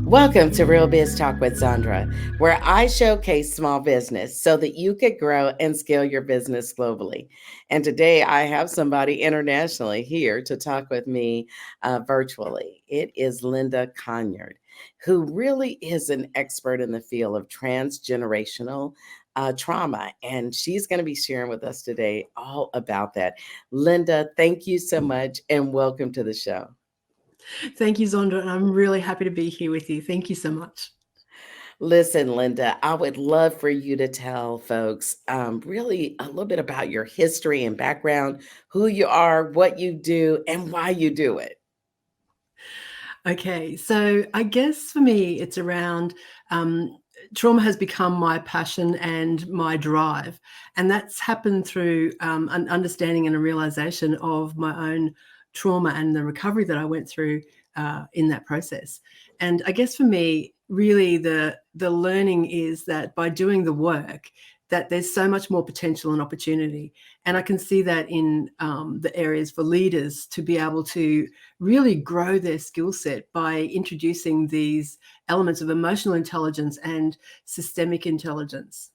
Welcome to Real Biz Talk with Zandra, where I showcase small business so that you could grow and scale your business globally. And today I have somebody internationally here to talk with me virtually. It is Linda Conyard, who really is an expert in the field of transgenerational trauma. And she's going to be sharing with us today all about that. Linda, thank you so much and welcome to the show. Thank you, Zonda, and I'm really happy to be here with you. Thank you so much. Listen, Linda, I would love for you to tell folks really a little bit about your history and background, who you are, what you do, and why you do it. Okay, so I guess for me, it's around trauma has become my passion and my drive. And that's happened through an understanding and a realization of my own trauma and the recovery that I went through in that process. And I guess for me, really the learning is that by doing the work, that there's so much more potential and opportunity. And I can see that in the areas for leaders to be able to really grow their skill set by introducing these elements of emotional intelligence and systemic intelligence.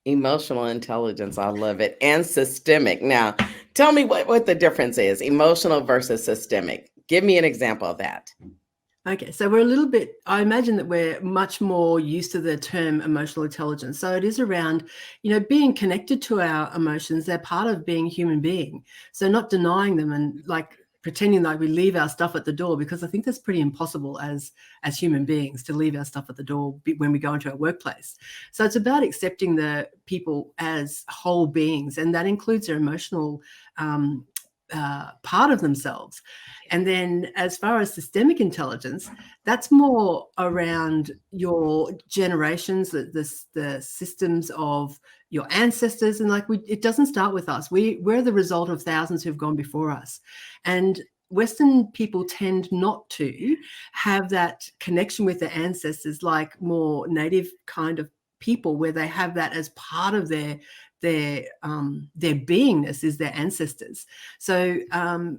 Emotional intelligence, I love it. And systemic. Now, tell me what the difference is, emotional versus systemic. Give me an example of that. Okay, so we're a little bit, I imagine that we're much more used to the term emotional intelligence. So it is around, being connected to our emotions. They're part of being a human being. So not denying them and like pretending like we leave our stuff at the door, because I think that's pretty impossible as human beings to leave our stuff at the door when we go into our workplace. So it's about accepting the people as whole beings, and that includes their emotional part of themselves. And then as far as systemic intelligence, that's more around your generations, the systems of your ancestors. And it doesn't start with us. We're the result of thousands who've gone before us. And Western people tend not to have that connection with their ancestors, like more native kind of people, where they have that as part of their beingness is their ancestors. So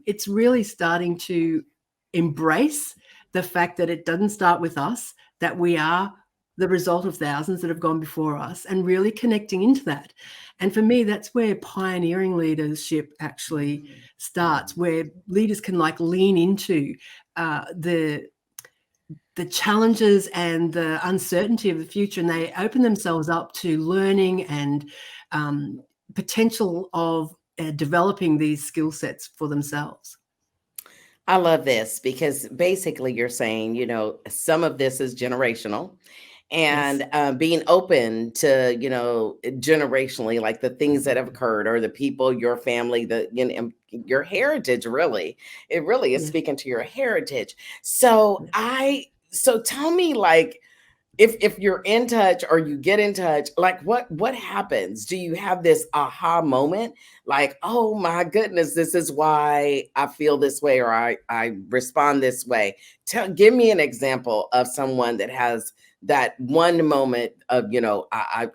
it's really starting to embrace the fact that it doesn't start with us, that we are the result of thousands that have gone before us, and really connecting into that. And for me, that's where pioneering leadership actually starts, where leaders can lean into the challenges and the uncertainty of the future, and they open themselves up to learning and potential of developing these skill sets for themselves. I love this because basically you're saying, some of this is generational. And Yes. Being open to, generationally, like the things that have occurred or the people, your family, your heritage, really, it really is speaking to your heritage. So so tell me, if you're in touch or you get in touch, what happens? Do you have this aha moment? Like, oh my goodness, this is why I feel this way, or I respond this way. Give me an example of someone that has that one moment of,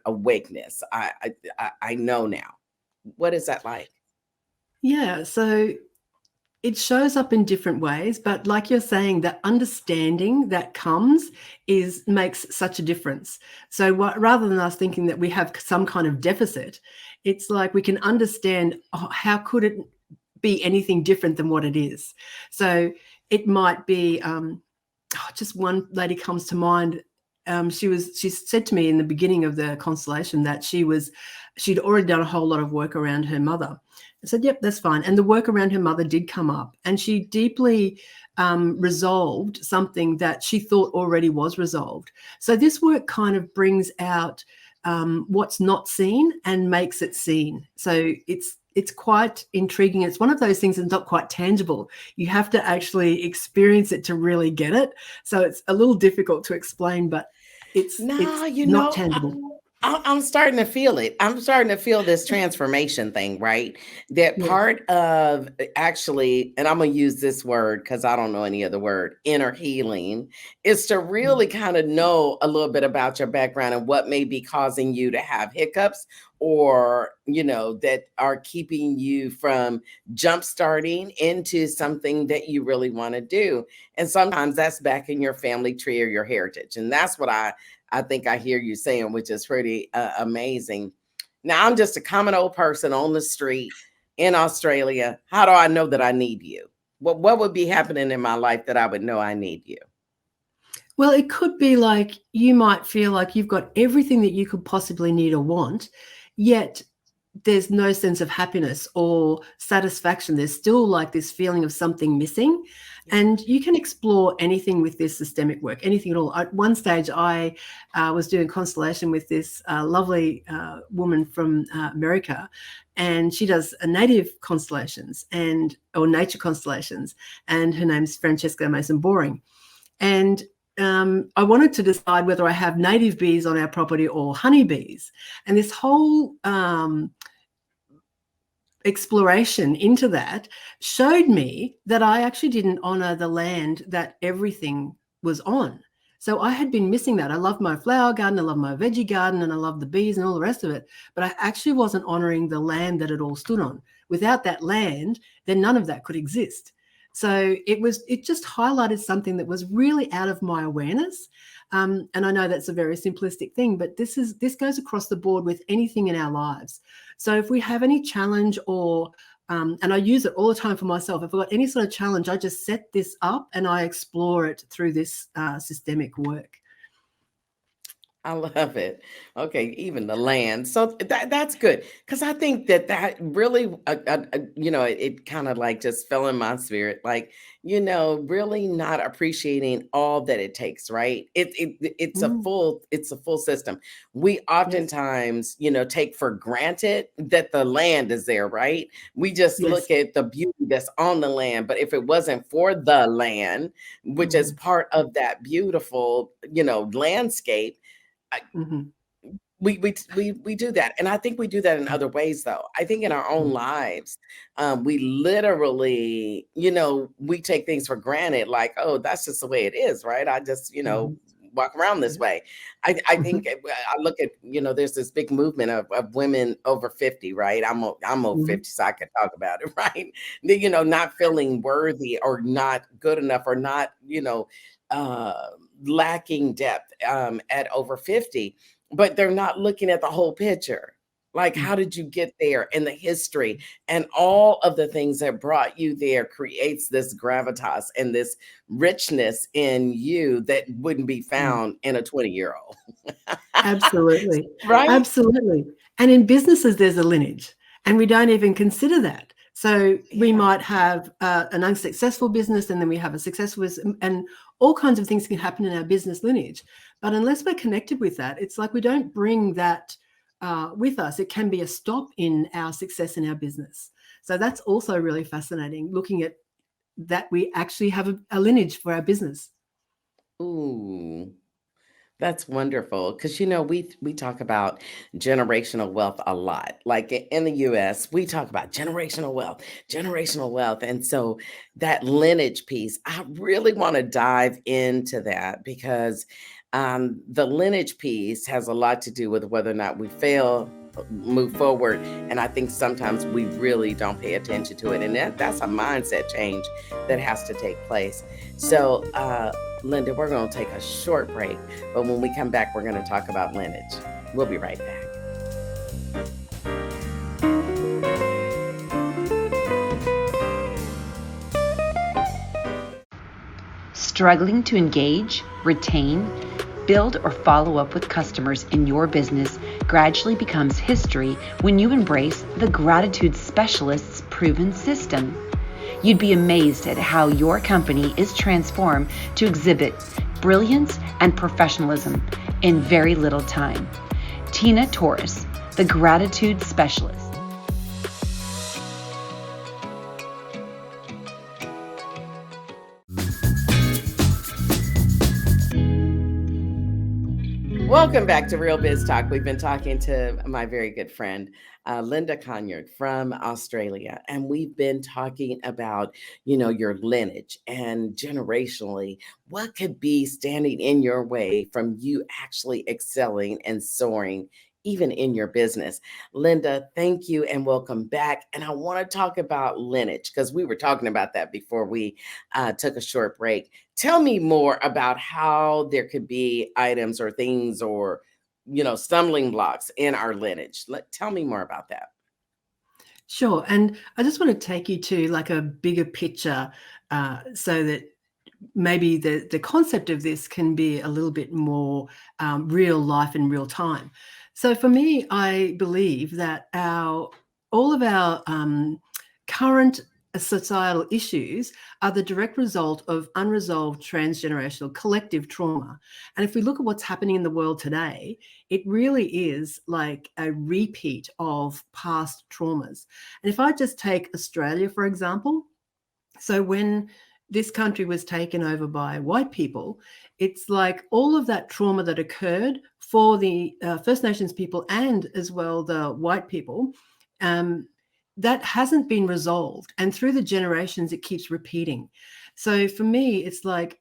awakeness. I know now. What is that like? Yeah. So it shows up in different ways, but like you're saying, the understanding that comes makes such a difference. So rather than us thinking that we have some kind of deficit, it's like we can understand how could it be anything different than what it is. So it might be just one lady comes to mind. She said to me in the beginning of the constellation that she'd already done a whole lot of work around her mother. I said, yep, that's fine. And the work around her mother did come up, and she deeply resolved something that she thought already was resolved. So this work kind of brings out what's not seen and makes it seen. So it's it's quite intriguing. It's one of those things that's not quite tangible. You have to actually experience it to really get it. So it's a little difficult to explain, but it's not tangible. I'm starting to feel it. I'm starting to feel this transformation thing, right? That part of actually, and I'm going to use this word because I don't know any other word, inner healing, is to really kind of know a little bit about your background and what may be causing you to have hiccups or, that are keeping you from jump starting into something that you really want to do. And sometimes that's back in your family tree or your heritage. And that's what I think I hear you saying, which is pretty amazing. Now, I'm just a common old person on the street in Australia. How do I know that I need you? What would be happening in my life that I would know I need you? Well, it could be like you might feel like you've got everything that you could possibly need or want, yet there's no sense of happiness or satisfaction. There's still like this feeling of something missing. And you can explore anything with this systemic work, anything at all. At one stage, I was doing constellation with this lovely woman from America, and she does native constellations or nature constellations, and her name's Francesca Mason-Boring. And I wanted to decide whether I have native bees on our property or honeybees. And this whole exploration into that showed me that I actually didn't honor the land that everything was on. So I had been missing that. I love my flower garden, I love my veggie garden, and I love the bees and all the rest of it. But I actually wasn't honoring the land that it all stood on. Without that land, then none of that could exist. So it just highlighted something that was really out of my awareness. And I know that's a very simplistic thing, but this goes across the board with anything in our lives. So if we have any challenge or, and I use it all the time for myself, if I've got any sort of challenge, I just set this up and I explore it through this systemic work. I love it. Okay, even the land. So that's good because I think that really, it kind of like just fell in my spirit. Like, really not appreciating all that it takes, right? It's a full system. We oftentimes, take for granted that the land is there, right? We just look at the beauty that's on the land, but if it wasn't for the land, which is part of that beautiful, landscape. We do that. And I think we do that in other ways, though. I think in our own lives, we literally, we take things for granted, like, oh, that's just the way it is, right? I just, walk around this way. I think I look at, there's this big movement of women over 50, right? I'm over 50, so I can talk about it, right? Not feeling worthy or not good enough or not, lacking depth at over 50, but they're not looking at the whole picture. Like, how did you get there, and the history and all of the things that brought you there creates this gravitas and this richness in you that wouldn't be found in a 20-year-old. Absolutely. Right? Absolutely. And in businesses, there's a lineage, and we don't even consider that. So we might have an unsuccessful business, and then we have a successful business, and all kinds of things can happen in our business lineage. But unless we're connected with that, it's like we don't bring that with us. It can be a stop in our success in our business. So that's also really fascinating, looking at that we actually have a lineage for our business. Ooh. That's wonderful because we talk about generational wealth a lot. Like in the US, we talk about generational wealth. And so that lineage piece, I really want to dive into that because the lineage piece has a lot to do with whether or not we move forward. And I think sometimes we really don't pay attention to it. And that's a mindset change that has to take place. So, Linda, we're going to take a short break, but when we come back, we're going to talk about lineage. We'll be right back. Struggling to engage, retain, build, or follow up with customers in your business gradually becomes history when you embrace the Gratitude Specialist's proven system. You'd be amazed at how your company is transformed to exhibit brilliance and professionalism in very little time. Tina Torres, the Gratitude Specialist. Welcome back to Real Biz Talk. We've been talking to my very good friend, Linda Conyard from Australia, and we've been talking about, your lineage and generationally, what could be standing in your way from you actually excelling and soaring even in your business. Linda, thank you and welcome back. And I want to talk about lineage because we were talking about that before we took a short break. Tell me more about how there could be items or things or, stumbling blocks in our lineage. Tell me more about that. Sure. And I just want to take you to like a bigger picture so that maybe the concept of this can be a little bit more real life in real time. So for me, I believe that all of our current societal issues are the direct result of unresolved transgenerational collective trauma. And if we look at what's happening in the world today, it really is like a repeat of past traumas. And if I just take Australia, for example, so when this country was taken over by white people, it's like all of that trauma that occurred for the First Nations people and as well the white people, that hasn't been resolved. And through the generations, it keeps repeating. So for me, it's like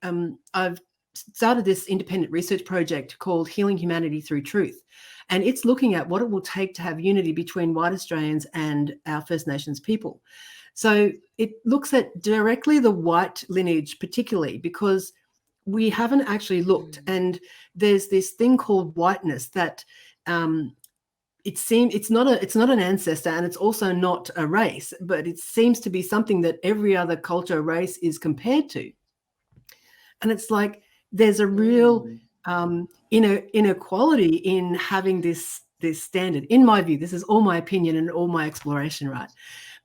I've started this independent research project called Healing Humanity Through Truth. And it's looking at what it will take to have unity between white Australians and our First Nations people. So it looks at directly the white lineage, particularly because we haven't actually looked. And there's this thing called whiteness that it's not an ancestor, and it's also not a race, but it seems to be something that every other culture race is compared to. And it's like there's a real inequality in having this standard. In my view, this is all my opinion and all my exploration, right?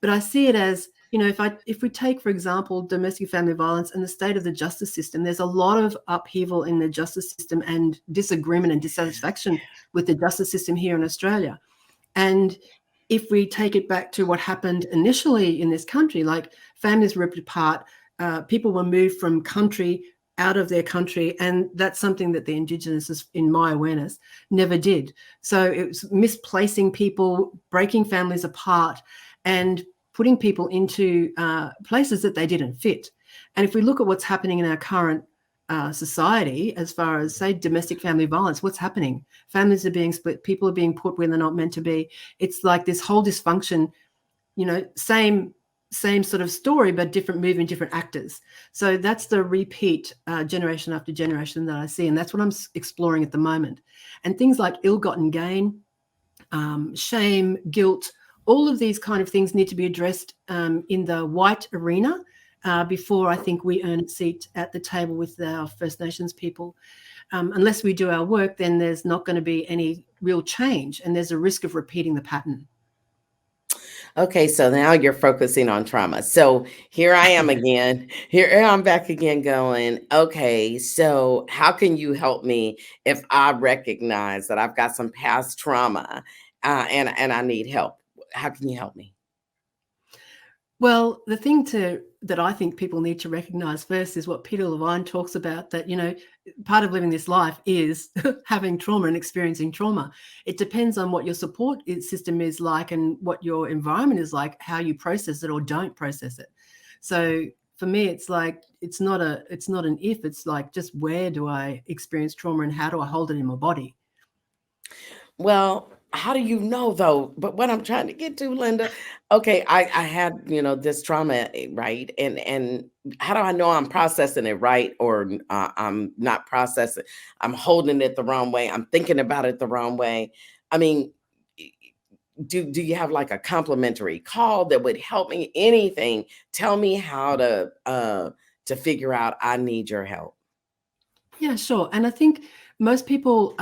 But I see it as, if we take, for example, domestic family violence and the state of the justice system, there's a lot of upheaval in the justice system and disagreement and dissatisfaction with the justice system here in Australia. And if we take it back to what happened initially in this country, like families ripped apart, people were moved from country out of their country, and that's something that the Indigenous, in my awareness, never did. So it was misplacing people, breaking families apart, and putting people into places that they didn't fit. And if we look at what's happening in our current society, as far as, say, domestic family violence, what's happening? Families are being split, people are being put where they're not meant to be. It's like this whole dysfunction, same sort of story, but different movement, different actors. So that's the repeat generation after generation that I see. And that's what I'm exploring at the moment. And things like ill-gotten gain, shame, guilt, all of these kind of things need to be addressed in the white arena before I think we earn a seat at the table with our First Nations people. Unless we do our work, then there's not going to be any real change, and there's a risk of repeating the pattern. Okay, so now you're focusing on trauma. So here I am again. Here I'm back again going, okay, so how can you help me if I recognize that I've got some past trauma and I need help? How can you help me? Well, the thing that I think people need to recognize first is what Peter Levine talks about, that, part of living this life is having trauma and experiencing trauma. It depends on what your support system is like and what your environment is like, how you process it or don't process it. So for me, it's like, it's not an if, it's like, just where do I experience trauma and how do I hold it in my body? Well, how do you know though? But what I'm trying to get to, Linda, okay, I had, this trauma, right? And how do I know I'm processing it right or I'm not processing? I'm holding it the wrong way. I'm thinking about it the wrong way. I mean, do you have like a complimentary call that would help me? Anything? Tell me how to figure out I need your help. Yeah, sure. And I think most people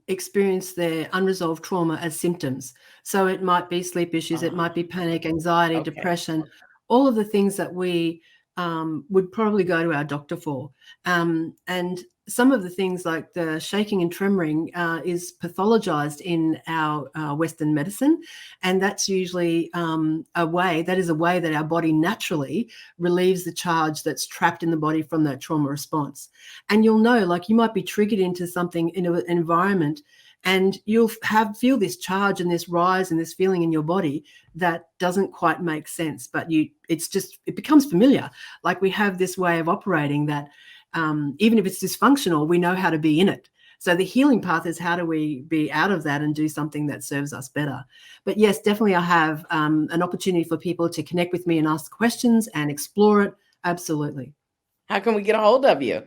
experience their unresolved trauma as symptoms. So it might be sleep issues, it might be panic, anxiety, Okay. depression, all of the things that we would probably go to our doctor for. And some of the things like the shaking and tremoring is pathologized in our Western medicine. And that's usually a way that our body naturally relieves the charge that's trapped in the body from that trauma response. And you'll know, like, you might be triggered into something in an environment, and you'll feel this charge and this rise and this feeling in your body that doesn't quite make sense, but it becomes familiar. Like, we have this way of operating that even if it's dysfunctional, we know how to be in it. So the healing path is, how do we be out of that and do something that serves us better? But yes, definitely I have an opportunity for people to connect with me and ask questions and explore it. Absolutely. How can we get a hold of you?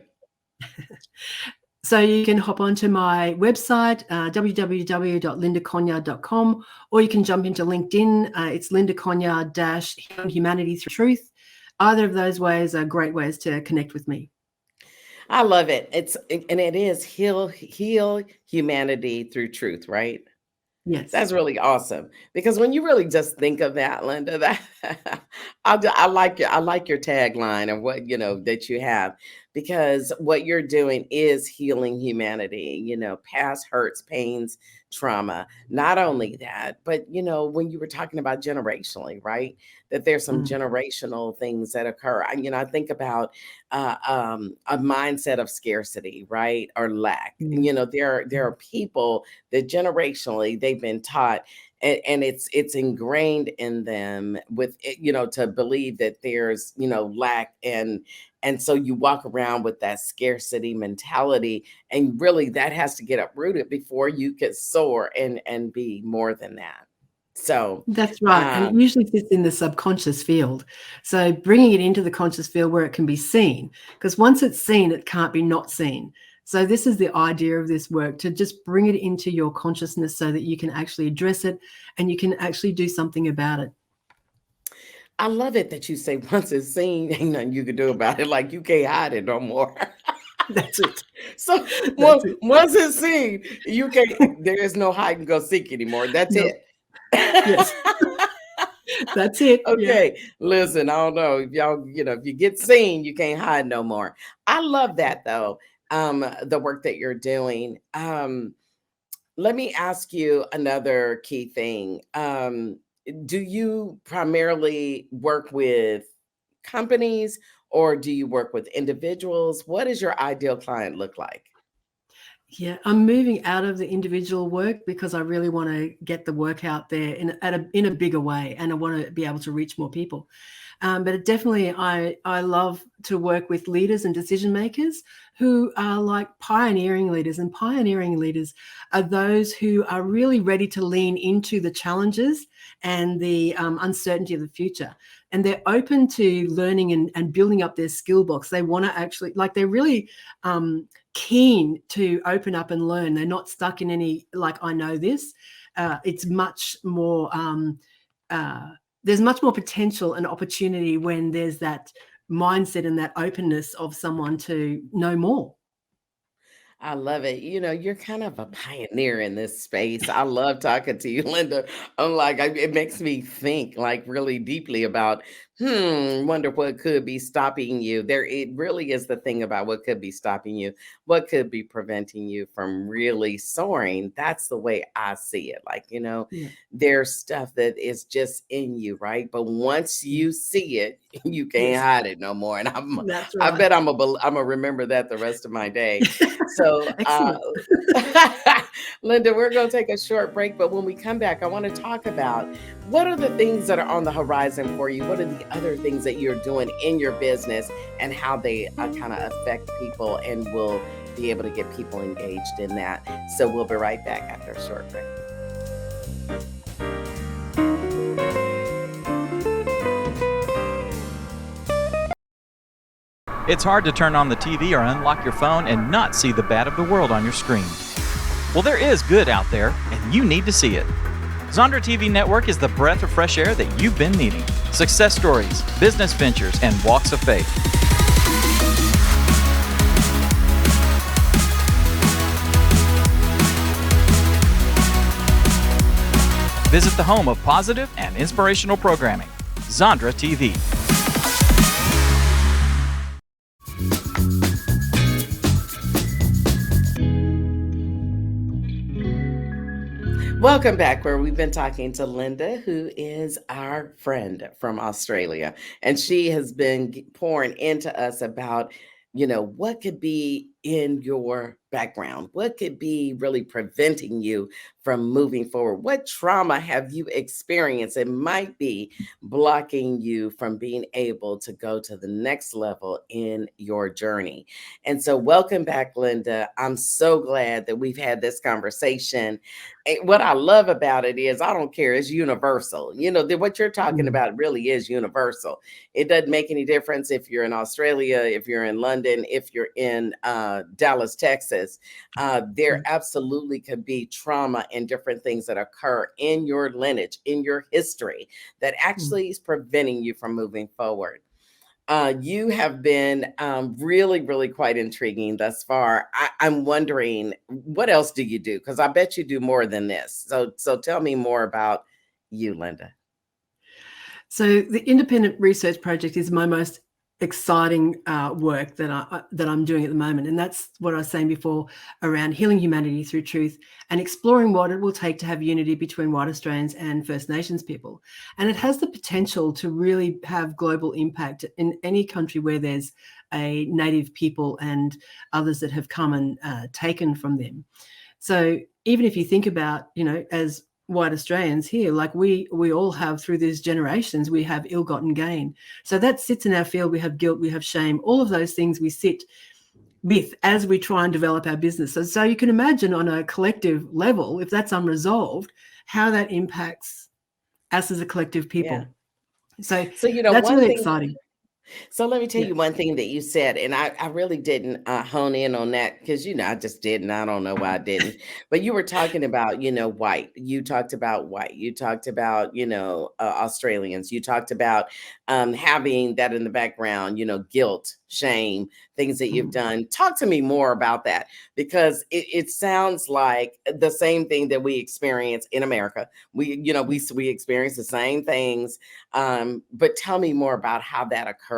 So you can hop onto my website, www.lindaconyard.com, or you can jump into LinkedIn. It's Linda Conyard - Humanity Through Truth. Either of those ways are great ways to connect with me. I love it. It is heal humanity through truth, right? Yes. That's really awesome, because when you really just think of that, Linda, that I like your tagline and what, that you have, because what you're doing is healing humanity, past hurts, pains, trauma. Not only that, but when you were talking about generationally, right? That there's some generational things that occur. I think about a mindset of scarcity, right? Or lack. There are people that generationally they've been taught, and it's ingrained in them with to believe that there's lack, and so you walk around with that scarcity mentality, and really that has to get uprooted before you could soar and be more than that. So that's right. And it usually sits in the subconscious field. So bringing it into the conscious field where it can be seen, because once it's seen, it can't be not seen. So this is the idea of this work, to just bring it into your consciousness so that you can actually address it and you can actually do something about it. I love it that you say once it's seen, ain't nothing you can do about it. Like, you can't hide it no more. That's it. So once it's seen, you can't, there is no hide and go seek anymore. That's it. Yes. That's it. Okay. Yeah. Listen, I don't know if y'all, if you get seen, you can't hide no more. I love that though. The work that you're doing. Let me ask you another key thing. Do you primarily work with companies, or do you work with individuals? What does your ideal client look like? Yeah, I'm moving out of the individual work because I really want to get the work out there in a bigger way, and I want to be able to reach more people. But definitely, I love to work with leaders and decision makers who are like pioneering leaders. And pioneering leaders are those who are really ready to lean into the challenges and the uncertainty of the future. And they're open to learning and building up their skill box. They want to actually, they're really keen to open up and learn. They're not stuck in any, I know this. It's much more... there's much more potential and opportunity when there's that mindset and that openness of someone to know more. I love it. You're kind of a pioneer in this space. I love talking to you, Linda. It makes me think really deeply about, wonder what could be stopping you. It really is the thing about what could be stopping you, what could be preventing you from really soaring. That's the way I see it. There's stuff that is just in you, right? But once you see it, you can't hide it no more. And That's right. I bet I'm gonna remember that the rest of my day. So, Linda, we're going to take a short break, but when we come back, I want to talk about what are the things that are on the horizon for you? What are the other things that you're doing in your business, and how they kind of affect people, and will be able to get people engaged in that. So we'll be right back after a short break. It's hard to turn on the TV or unlock your phone and not see the bad of the world on your screen. Well, there is good out there, and you need to see it. Zondra TV Network is the breath of fresh air that you've been needing. Success stories, business ventures, and walks of faith. Visit the home of positive and inspirational programming, Zondra TV. Welcome back, where we've been talking to Linda, who is our friend from Australia. And she has been pouring into us about, what could be in your background? What could be really preventing you from moving forward? What trauma have you experienced? It might be blocking you from being able to go to the next level in your journey. And so, welcome back, Linda. I'm so glad that we've had this conversation. And what I love about it is I don't care, it's universal. What you're talking about really is universal. It doesn't make any difference if you're in Australia, if you're in London, if you're in Dallas, Texas. There absolutely could be trauma and different things that occur in your lineage, in your history, that actually is preventing you from moving forward. You have been really, really quite intriguing thus far. I'm wondering, what else do you do? Because I bet you do more than this. So tell me more about you, Linda. So the independent research project is my most exciting work that I'm doing at the moment, and that's what I was saying before around healing humanity through truth and exploring what it will take to have unity between White Australians and First Nations people. And it has the potential to really have global impact in any country where there's a Native people and others that have come and taken from them. So even if you think about, as White Australians here, like we all have through these generations, we have ill-gotten gain. So that sits in our field. We have guilt, we have shame, all of those things we sit with as we try and develop our business. So you can imagine on a collective level, if that's unresolved, how that impacts us as a collective people. Yeah. So one that's really thing exciting. So let me tell you one thing that you said, and I really didn't hone in on that because, I just didn't. I don't know why I didn't. But you were talking about, white. You talked about white. You talked about, Australians. You talked about having that in the background, guilt, shame, things that you've done. Talk to me more about that, because it sounds like the same thing that we experience in America. We experience the same things, but tell me more about how that occurs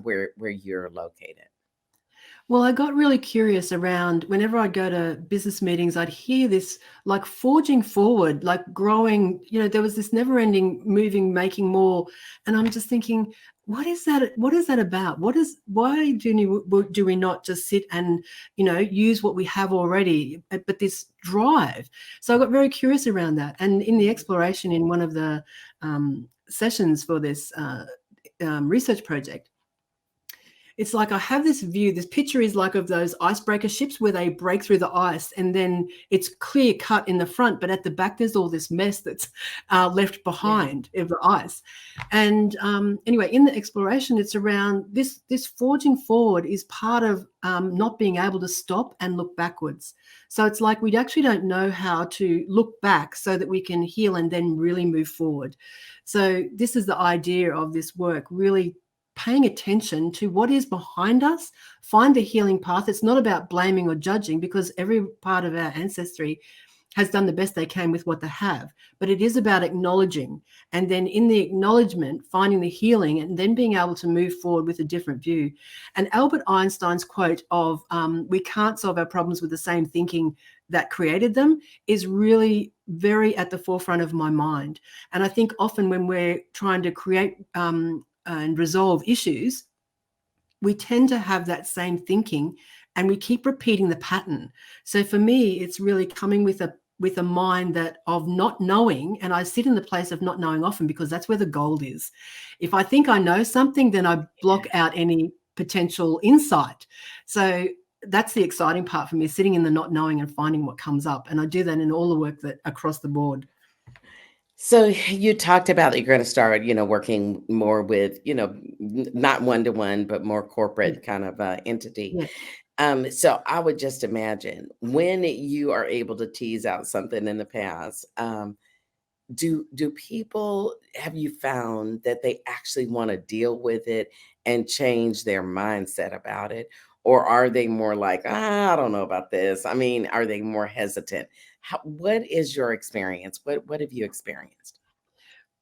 where you're located. Well, I got really curious around whenever I go to business meetings, I'd hear this like forging forward, like growing, there was this never ending moving, making more. And I'm just thinking, what is that? What is that about? Why do we not just sit and, use what we have already, but this drive? So I got very curious around that. And in the exploration in one of the sessions for this research project, it's like I have this view, this picture is like of those icebreaker ships where they break through the ice and then it's clear cut in the front, but at the back there's all this mess that's left behind of the ice. And anyway, in the exploration, it's around this forging forward is part of not being able to stop and look backwards. So it's like we actually don't know how to look back so that we can heal and then really move forward. So this is the idea of this work, really paying attention to what is behind us, find the healing path. It's not about blaming or judging, because every part of our ancestry has done the best they can with what they have. But it is about acknowledging, and then in the acknowledgement, finding the healing, and then being able to move forward with a different view. And Albert Einstein's quote of we can't solve our problems with the same thinking that created them is really very at the forefront of my mind. And I think often when we're trying to create and resolve issues, we tend to have that same thinking and we keep repeating the pattern. So for me, it's really coming with a mind that of not knowing, and I sit in the place of not knowing often because that's where the gold is. If I think I know something, then I block out any potential insight. So that's the exciting part for me, sitting in the not knowing and finding what comes up. And I do that in all the work that across the board. So you talked about that you're going to start, working more with, not one-to-one, but more corporate kind of entity. Yeah. So I would just imagine when you are able to tease out something in the past, do people, have you found that they actually want to deal with it and change their mindset about it? Or are they more like, I don't know about this? I mean, are they more hesitant? What is your experience? What have you experienced?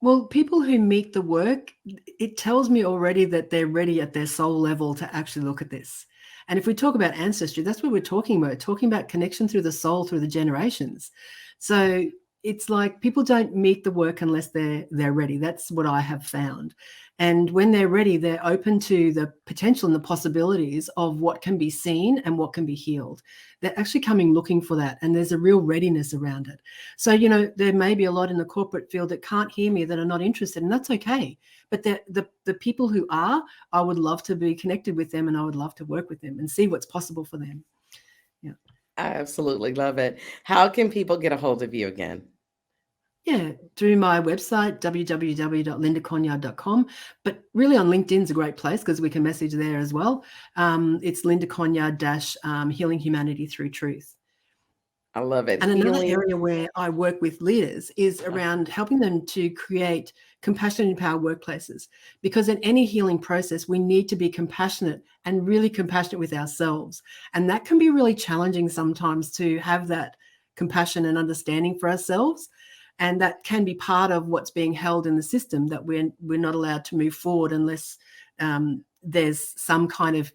Well, people who meet the work, it tells me already that they're ready at their soul level to actually look at this. And if we talk about ancestry, that's what we're talking about connection through the soul, through the generations. So it's like people don't meet the work unless they're ready. That's what I have found. And when they're ready, they're open to the potential and the possibilities of what can be seen and what can be healed. They're actually coming looking for that, and there's a real readiness around it. So, there may be a lot in the corporate field that can't hear me, that are not interested, and that's okay. But the people who are, I would love to be connected with them, and I would love to work with them and see what's possible for them. Yeah. I absolutely love it. How can people get a hold of you again? Yeah, through my website, www.lindaconyard.com. But really on LinkedIn's a great place because we can message there as well. It's Linda Conyard Healing Humanity Through Truth. I love it. And another area where I work with leaders is around helping them to create compassion empowered workplaces. Because in any healing process, we need to be compassionate and really compassionate with ourselves. And that can be really challenging sometimes, to have that compassion and understanding for ourselves. And that can be part of what's being held in the system, that we're not allowed to move forward unless there's some kind of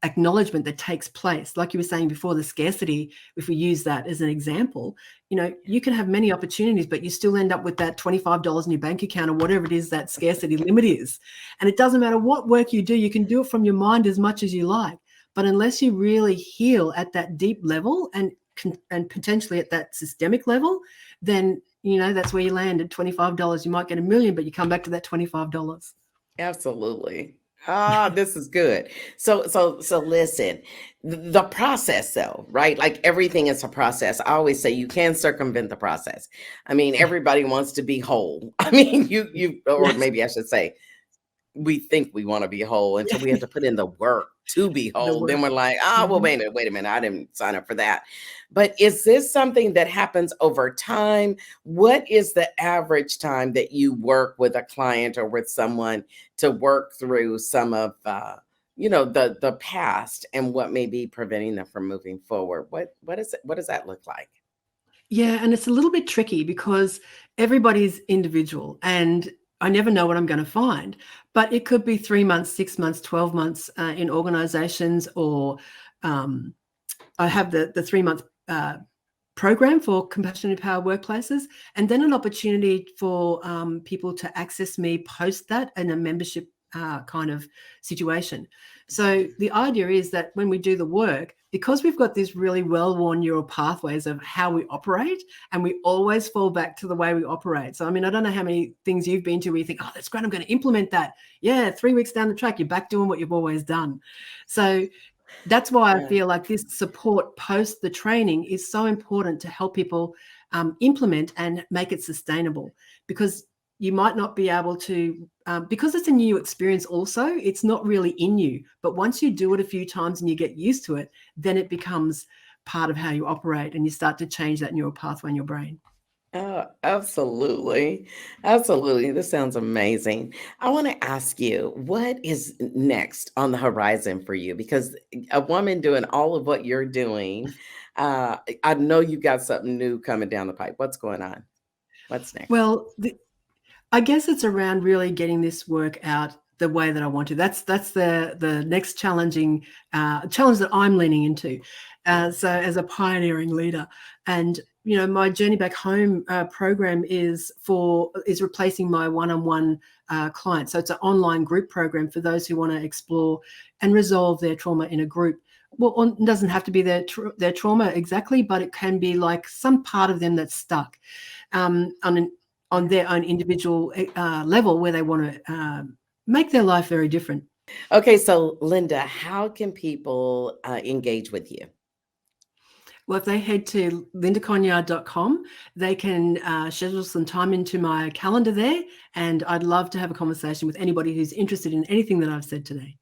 acknowledgement that takes place. Like you were saying before, the scarcity, if we use that as an example, you can have many opportunities, but you still end up with that $25 in your bank account or whatever it is that scarcity limit is. And it doesn't matter what work you do, you can do it from your mind as much as you like. But unless you really heal at that deep level and potentially at that systemic level, then that's where you land at $25. You might get $1 million, but you come back to that $25. Absolutely. This is good. So listen, the process though, right? Like everything is a process. I always say you can circumvent the process. I mean, everybody wants to be whole. I mean, or maybe I should say, we think we want to be whole until we have to put in the work to be whole. Then we're like, well, wait a minute. I didn't sign up for that. But is this something that happens over time? What is the average time that you work with a client or with someone to work through some of, the past and what may be preventing them from moving forward? What does that look like? Yeah. And it's a little bit tricky because everybody's individual, and I never know what I'm going to find, but it could be 3 months, 6 months, 12 months in organizations, or I have the 3-month program for compassion empowered workplaces, and then an opportunity for people to access me post that in a membership kind of situation. So the idea is that when we do the work, because we've got these really well-worn neural pathways of how we operate, and we always fall back to the way we operate. So, I mean, I don't know how many things you've been to where you think, that's great, I'm going to implement that. Yeah, 3 weeks down the track, you're back doing what you've always done. So that's why I feel like this support post the training is so important, to help people implement and make it sustainable, because you might not be able to, because it's a new experience also, it's not really in you. But once you do it a few times and you get used to it, then it becomes part of how you operate, and you start to change that neural pathway in your brain. Oh, absolutely. Absolutely. This sounds amazing. I want to ask you, what is next on the horizon for you? Because a woman doing all of what you're doing, I know you got something new coming down the pipe. What's going on? What's next? Well, I guess it's around really getting this work out the way that I want to. That's the next challenge that I'm leaning into. So as a pioneering leader, and my Journey Back Home program is replacing my one-on-one client. So it's an online group program for those who want to explore and resolve their trauma in a group. Well, it doesn't have to be their trauma exactly, but it can be like some part of them that's stuck on their own individual level, where they want to make their life very different. Okay, so Linda, how can people engage with you? Well, if they head to lindaconyard.com, they can schedule some time into my calendar there, and I'd love to have a conversation with anybody who's interested in anything that I've said today.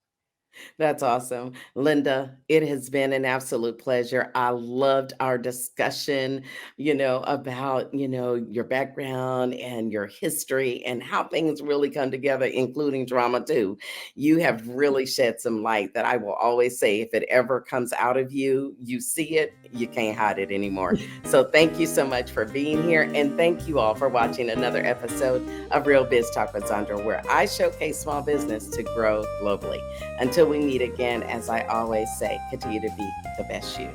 That's awesome. Linda, it has been an absolute pleasure. I loved our discussion, about, your background and your history and how things really come together, including drama too. You have really shed some light that I will always say, if it ever comes out of you, you see it, you can't hide it anymore. So thank you so much for being here. And thank you all for watching another episode of Real Biz Talk with Zandra, where I showcase small business to grow globally. Until we meet again, as I always say, continue to be the best you.